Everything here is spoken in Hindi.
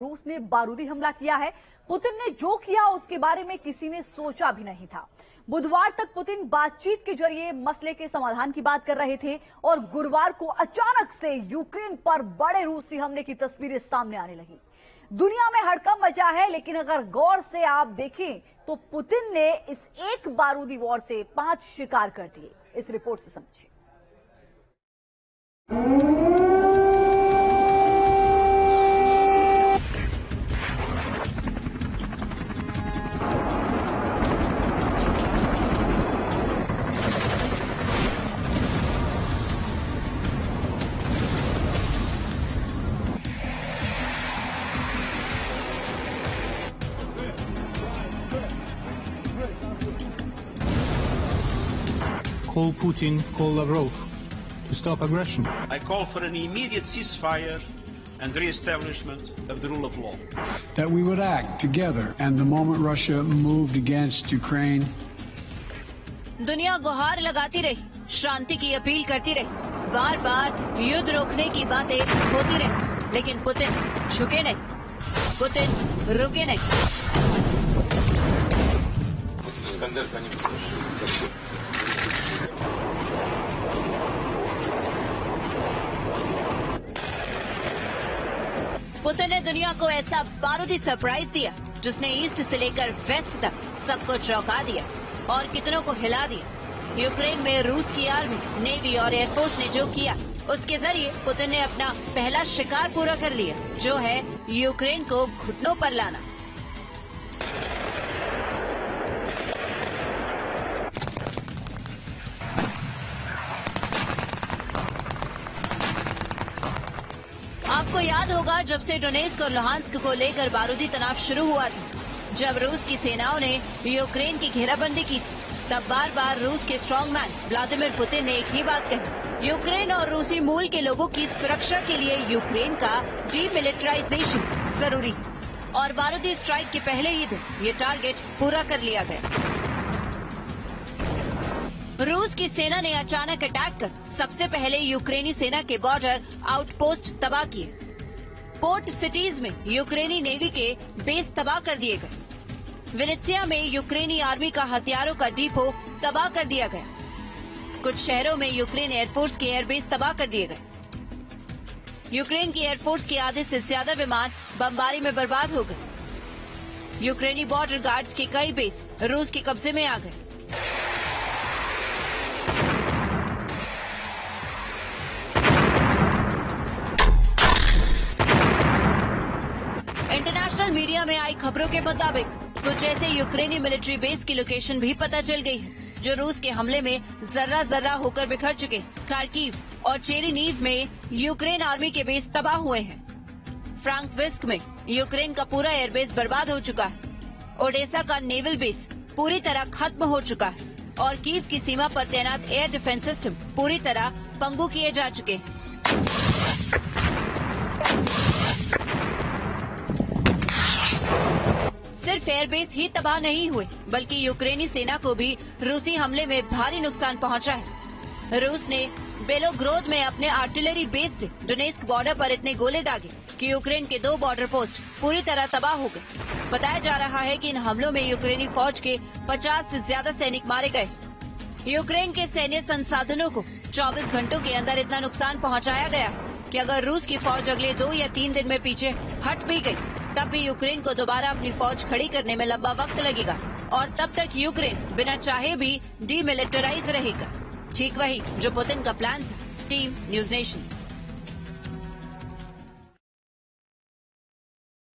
रूस ने बारूदी हमला किया है। पुतिन ने जो किया उसके बारे में किसी ने सोचा भी नहीं था। बुधवार तक पुतिन बातचीत के जरिए मसले के समाधान की बात कर रहे थे और गुरुवार को अचानक से यूक्रेन पर बड़े रूसी हमले की तस्वीरें सामने आने लगी। दुनिया में हड़कंप मचा है, लेकिन अगर गौर से आप देखें तो पुतिन ने इस एक बारूदी वॉर से 5 शिकार कर दिए। इस रिपोर्ट से समझिए। Call Putin, call Lavrov to stop aggression. I call for an immediate ceasefire and re-establishment of the rule of law. That we would act together, and the moment Russia moved against Ukraine. दुनिया गुहार लगाती रही, शांति की अपील करती रही, बार बार युद्ध रोकने की बातें होती रही, लेकिन पुतिन झुके नहीं, पुतिन रुके नहीं। पुतिन ने दुनिया को ऐसा बारूदी सरप्राइज दिया जिसने ईस्ट से लेकर वेस्ट तक सबको चौंका दिया और कितनों को हिला दिया। यूक्रेन में रूस की आर्मी, नेवी और एयरफोर्स ने जो किया उसके जरिए पुतिन ने अपना पहला शिकार पूरा कर लिया, जो है यूक्रेन को घुटनों पर लाना। आपको याद होगा जब से डोनेस्क और लुहांस्क को लेकर बारूदी तनाव शुरू हुआ था, जब रूस की सेनाओं ने यूक्रेन की घेराबंदी की, तब बार बार रूस के स्ट्रॉन्गमैन व्लादिमीर पुतिन ने एक ही बात कही, यूक्रेन और रूसी मूल के लोगों की सुरक्षा के लिए यूक्रेन का डीमिलिटराइजेशन जरूरी है। और बारूदी स्ट्राइक के पहले ही दिन ये टारगेट पूरा कर लिया गया। रूस की सेना ने अचानक अटैक कर सबसे पहले यूक्रेनी सेना के बॉर्डर आउटपोस्ट तबाह किए। पोर्ट सिटीज में यूक्रेनी नेवी के बेस तबाह कर दिए गए। विनित्सिया में यूक्रेनी आर्मी का हथियारों का डिपो तबाह कर दिया गया। कुछ शहरों में यूक्रेन एयरफोर्स के एयरबेस तबाह कर दिए गए। यूक्रेन की एयरफोर्स के आधे से ज्यादा विमान बमबारी में बर्बाद हो गए। यूक्रेनी बॉर्डर गार्ड्स के कई बेस रूस के कब्जे में आ गए। इंटरनेशनल मीडिया में आई खबरों के मुताबिक कुछ ऐसे यूक्रेनी मिलिट्री बेस की लोकेशन भी पता चल गई है जो रूस के हमले में जर्रा जर्रा होकर बिखर चुके। खार्किव और चेरेनीव में यूक्रेन आर्मी के बेस तबाह हुए हैं। फ्रांकविस्क में यूक्रेन का पूरा एयरबेस बर्बाद हो चुका है। ओडेसा का नेवल बेस पूरी तरह खत्म हो चुका है और कीव की सीमा पर तैनात एयर डिफेंस सिस्टम पूरी तरह पंगु किए जा चुके हैं। सिर्फ एयरबेस ही तबाह नहीं हुए, बल्कि यूक्रेनी सेना को भी रूसी हमले में भारी नुकसान पहुंचा है। रूस ने बेलोग्रोद में अपने आर्टिलरी बेस से डोनेस्क बॉर्डर पर इतने गोले दागे कि यूक्रेन के 2 बॉर्डर पोस्ट पूरी तरह तबाह हो गए। बताया जा रहा है कि इन हमलों में यूक्रेनी फौज के 50 से ज्यादा सैनिक मारे गए। यूक्रेन के सैन्य संसाधनों को 24 घंटों के अंदर इतना नुकसान पहुंचाया गया कि अगर रूस की फौज अगले 2 या 3 दिन में पीछे हट भी गई, तब भी यूक्रेन को दोबारा अपनी फौज खड़ी करने में लंबा वक्त लगेगा और तब तक यूक्रेन बिना चाहे भी डीमिलिटराइज रहेगा। ठीक वही जो पुतिन का प्लान था। Team news nation.